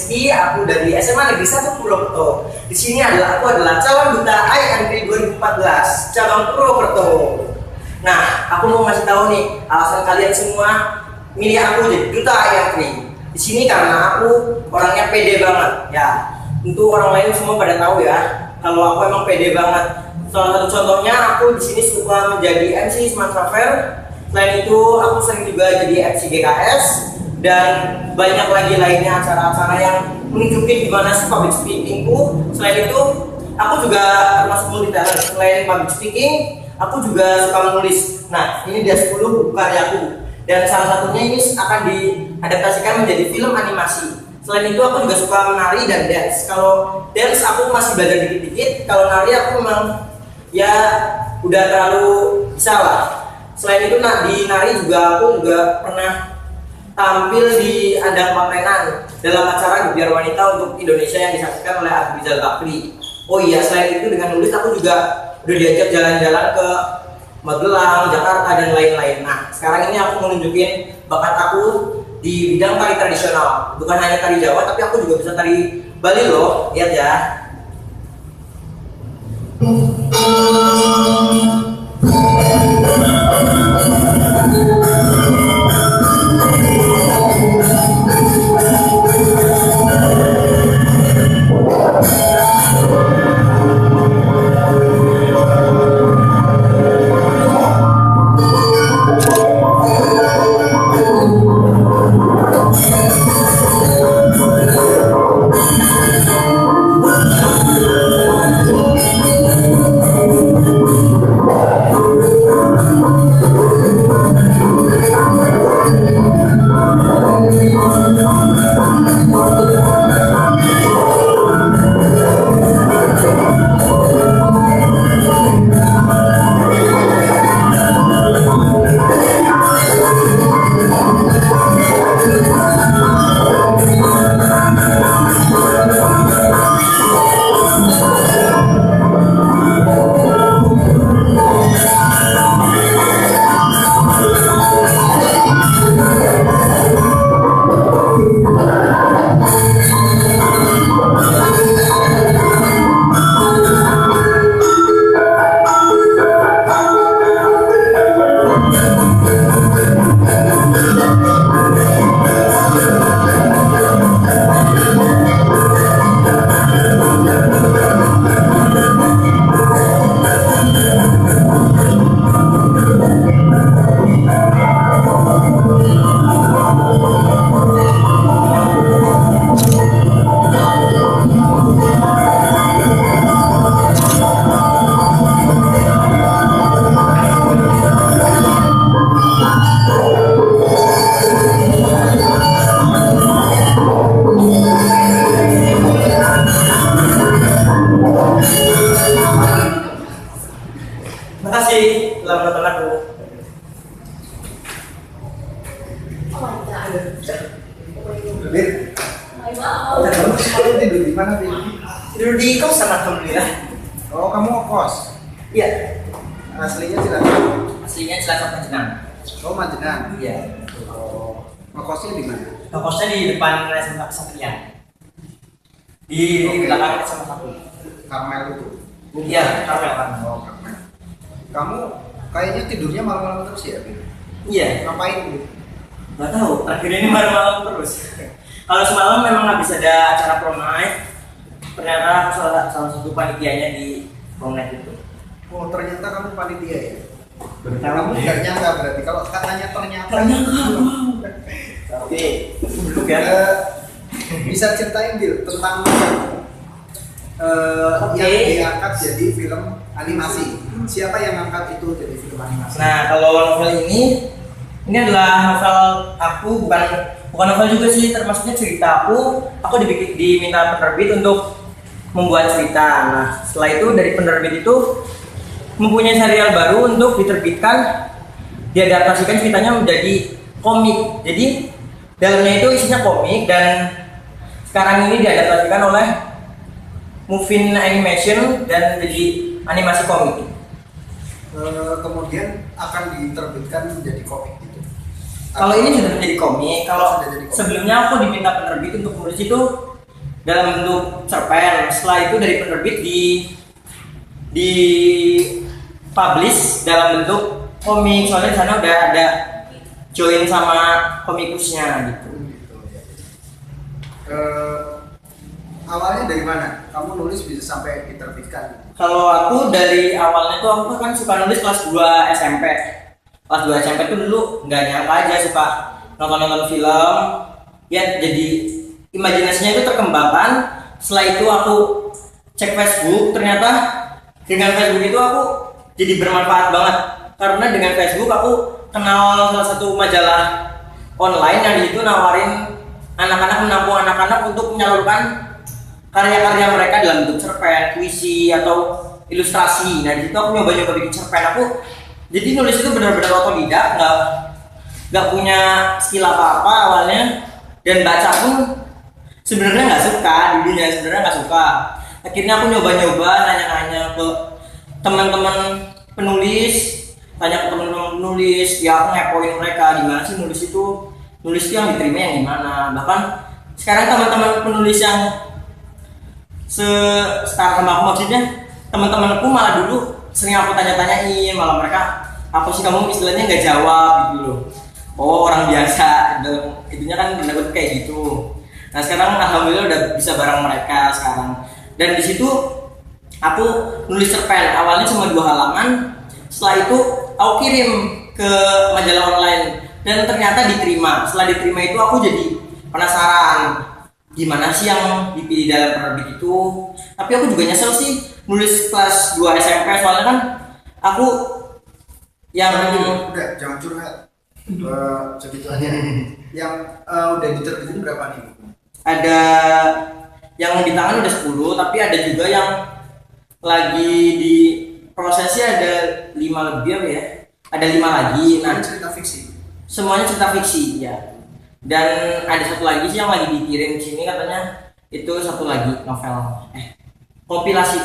Rizky, aku dari SMA Negeri 1 Purwokerto. Di sini aku adalah calon duta IMP 2014 cabang Purwokerto. Nah, aku mau ngasih tahu nih alasan kalian semua milih aku jadi duta IMP. Di sini karena aku orangnya pede banget. Ya, untuk orang lain semua pada tahu ya, kalau aku emang pede banget. Salah satu contohnya aku di sini suka menjadi MC Sumatera Fair. Selain itu, aku sering juga jadi MC GKS dan banyak lagi lainnya acara-acara yang menunjukin gimana sih public speakingku. Selain itu, aku juga termasuk multi talent. Selain public speaking, aku juga suka menulis. Nah, ini dia 10 buku karyaku. Dan salah satunya ini akan diadaptasikan menjadi film animasi. Selain itu, aku juga suka menari dan dance. Kalau dance aku masih belajar dikit-dikit. Kalau nari aku memang ya udah terlalu bisa lah. Selain itu, di nari juga aku juga pernah tampil di Andang Pamenan dalam acara Gebiar Wanita untuk Indonesia yang disaksikan oleh Abu Rizal Bakri. Oh iya, selain itu dengan nulis aku juga udah diajak jalan-jalan ke Magelang, Jakarta dan lain-lain. Nah, sekarang ini aku mau nunjukin bakat aku di bidang tari tradisional. Bukan hanya tari Jawa, tapi aku juga bisa tari Bali loh. Lihat ya. Terima kasih telah menonton aku. Kamu tidur di mana, Bin? Tidur di kosan alhamdulillah. Oh, kamu kos? Iya, Aslinya Cilacap. aslinya Cilacap Majenang. Oh, Majenang. Iya. Oh, ngekosnya di mana? Kosnya di depan SMA Kesatria. Di Oke. belakang SMA 1. Karmel itu. Iya, Karmel. Oh, Karmel. Kamu kayaknya tidurnya malam-malam terus ya, Bin? Iya. Ngapain, Bin? Gak tahu, terakhir ini malam-malam terus. Kalau semalam memang habis ada acara prom night. Ternyata salah satu panitianya di prom night itu. Oh, ternyata kamu panitia ya? Kamu Nggak nyangka berarti kalau katanya ternyata. Oke, duduk ya. Bisa ceritain, Bil, tentang Oke. yang diangkat jadi film animasi. Siapa yang angkat itu jadi film animasi? Nah, kalau novel ini adalah novel aku, bukan novel juga sih, termasuknya cerita aku. Aku diminta penerbit untuk membuat cerita. Nah, setelah itu dari penerbit itu mempunyai serial baru untuk diterbitkan, diadaptasikan ceritanya menjadi komik. Jadi dalamnya itu isinya komik dan sekarang ini diadaptasikan oleh Movin Animation dan jadi animasi komik. Kemudian akan diterbitkan menjadi komik gitu. Kalau ini sudah menjadi komik. Kalau Sudah jadi komik. sebelumnya aku diminta penerbit untuk nulis itu dalam bentuk cerpen. Setelah itu dari penerbit di publish dalam bentuk komik. Soalnya di sana udah ada join sama komikusnya gitu. Awalnya dari mana? Kamu nulis bisa sampai diterbitkan? Kalau aku dari awalnya tuh aku kan suka nulis kelas 2 SMP. Kelas 2 SMP tuh dulu nggak nyangka aja suka nonton film. Ya jadi imajinasinya itu terkembangkan. Setelah itu aku cek Facebook, ternyata dengan Facebook itu aku jadi bermanfaat banget. Karena dengan Facebook aku kenal salah satu majalah online yang di situ nawarin anak-anak, menampung anak-anak untuk menyalurkan karya-karya mereka dalam bentuk cerpen, puisi atau ilustrasi. Nah di situ aku nyoba-nyoba bikin cerpen. Aku jadi nulis itu benar-benar otodidak, nggak punya skill apa-apa awalnya, dan baca pun sebenarnya nggak suka, dulunya sebenarnya nggak suka. Akhirnya aku nyoba-nyoba nanya-nanya ke teman-teman penulis, tanya ke teman-teman penulis, ya aku ngepoin mereka gimana sih nulis itu yang diterima yang gimana. Bahkan sekarang teman-teman penulis yang setara sama aku, maksudnya teman-temanku malah dulu sering aku tanya-tanyain, malah mereka apa sih kamu istilahnya nggak jawab gitu loh. Oh orang biasa, itunya kan benar-benar kayak gitu. Nah sekarang alhamdulillah udah bisa bareng mereka sekarang. Dan di situ aku nulis cerpen, awalnya cuma 2 halaman. Setelah itu aku kirim ke majalah online dan ternyata diterima. Setelah diterima itu aku jadi penasaran gimana sih yang dipilih dalam penerbit itu. Tapi aku juga nyesel sih nulis kelas 2 SMP, soalnya kan aku yang Udah, jangan curhat. Segitu aja. Yang udah diterbitin berapa nih? ada yang di tangan udah 10, tapi ada juga yang lagi di prosesnya ada 5 lebih apa ya? Ada 5 lagi. Nah, Cerita fiksi. semuanya cerita fiksi ya. Dan ada satu lagi sih yang lagi dikirim ke sini, katanya itu satu lagi novel kompilasi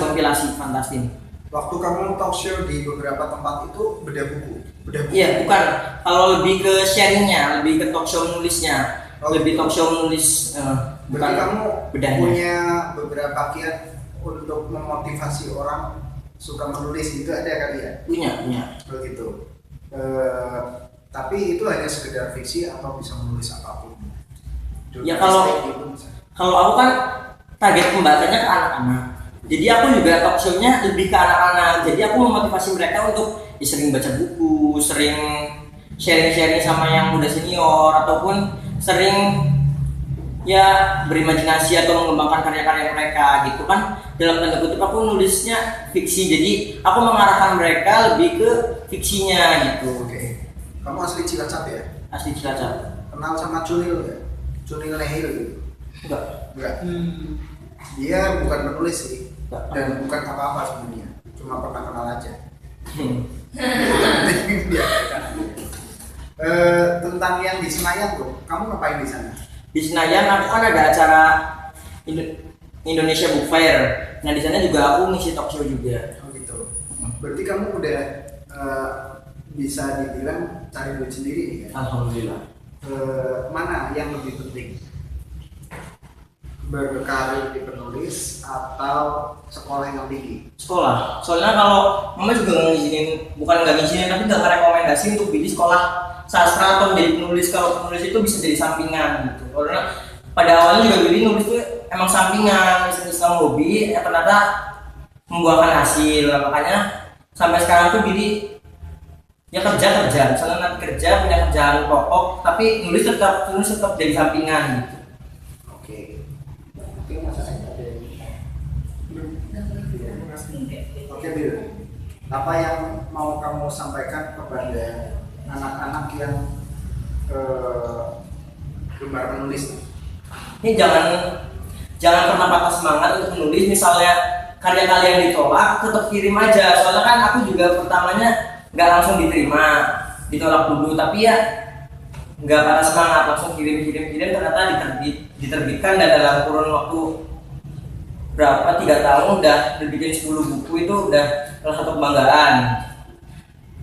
fantasi. Waktu kamu talk show di beberapa tempat itu bedah buku. Iya, bukan. Kalau lebih ke sharingnya, lebih ke talk show nulisnya. Lebih talk show nulis, bukan Berarti kamu bedanya. punya beberapa kiat untuk memotivasi orang suka menulis, itu ada kali ya? Punya. Begitu. Tapi itu hanya sekedar fiksi atau bisa menulis apapun. Ya, kalau aku kan target pembacanya ke anak-anak. Jadi aku juga talk show-nya lebih ke anak-anak. Jadi aku memotivasi mereka untuk sering baca buku, sering sharing-sharing sama yang udah senior, ataupun sering ya berimajinasi atau mengembangkan karya-karya mereka gitu kan. Dalam tanda kutip aku nulisnya fiksi, jadi aku mengarahkan mereka lebih ke fiksinya gitu. Oke. Kamu asli Cilacap ya? Asli Cilacap. Kenal sama Cunil ya? Cunil Nehil gitu? Enggak. Dia bukan penulis sih, Enggak. dan bukan apa-apa sebenarnya, cuma pernah kenal aja. Tentang yang di Senayan tuh, kamu ngapain di sana? Di Senayan aku kan ada acara Indonesia Book Fair. Nah di sana juga aku ngisi talk show juga. Oh gitu. Berarti kamu udah bisa dibilang cari duit sendiri nih ya? Alhamdulillah. Mana yang lebih penting? Berkarir di penulis atau sekolah yang tinggi? Sekolah. Soalnya kalau mama juga nggak ngizinin, bukan nggak ngizinin tapi nggak rekomendasi untuk pilih sekolah sastra atau jadi penulis. Kalau penulis itu bisa jadi sampingan gitu. Karena pada awalnya juga pilih nulis itu emang sampingan, iseng hobi, ternyata membuahkan hasil. Makanya sampai sekarang tuh pilih ya kerja, misalnya nanti kerja punya kerjaan pokok, tapi nulis tetap jadi sampingan gitu. Oke. Oke, masalahnya ada. Oke, Bill. Apa yang mau kamu sampaikan kepada anak-anak yang gemar menulis? Ini jangan pernah patah semangat untuk menulis. Misalnya karya kalian ditolak, tetap kirim aja. Soalnya kan aku juga pertamanya nggak langsung diterima, ditolak dulu, tapi ya nggak patah semangat, langsung kirim, ternyata diterbitkan, dan dalam kurun waktu berapa 3 tahun udah terbitin 10 buku. Itu udah salah satu kebanggaan.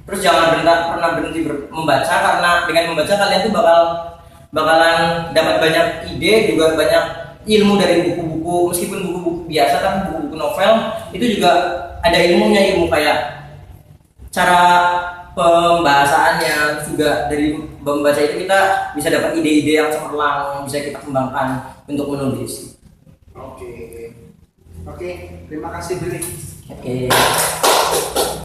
Terus jangan pernah berhenti membaca, karena dengan membaca kalian tuh bakalan dapat banyak ide, juga banyak ilmu dari buku-buku, meskipun buku-buku biasa tapi buku-buku novel itu juga ada ilmunya, ilmu kayak cara pembahasannya. Juga dari membaca itu kita bisa dapat ide-ide yang cemerlang, bisa kita kembangkan untuk menulis. Oke. Oke, terima kasih Billy. Oke.